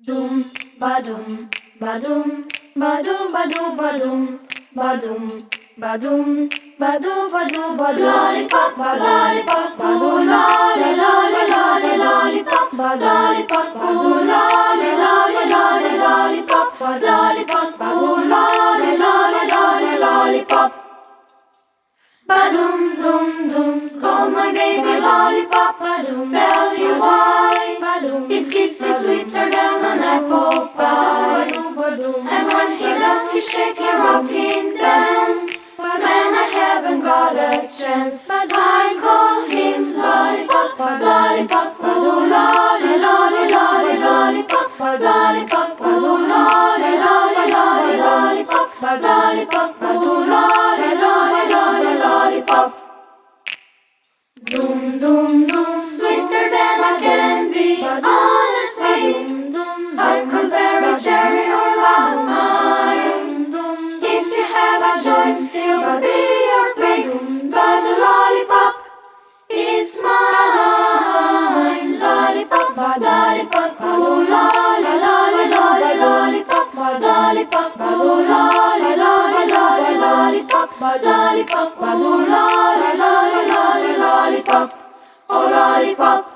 Dum badum badum badum badum badum badum badum badum badum badum lollipop lollipop badum lolly lolly lolly lollipop lollipop badum lolly lolly lolly lollipop lollipop badum lolly lolly lolly lollipop badum dum dum call my baby lollipop badum tell you why badum his kiss is sweeter than an apple pie and when he does he shake and rock and dance man I haven't got a chance I call him lollipop lollipop badum lolly lolly lolly lollipop lollipop badum lolly lolly lolly lollipop lollipop badum lolly lolly lolly lollipop dum dum dum sweeter than a candy honestly huckleberry cherry or lime if you have a choice he'll be your pick but the lollipop is mine lollipop lollipop badum lolly lolly lolly lollipop lollipop badum lolly lolly lolly lollipop lollipop badum lolly lolly lolly lollipop oh lollipop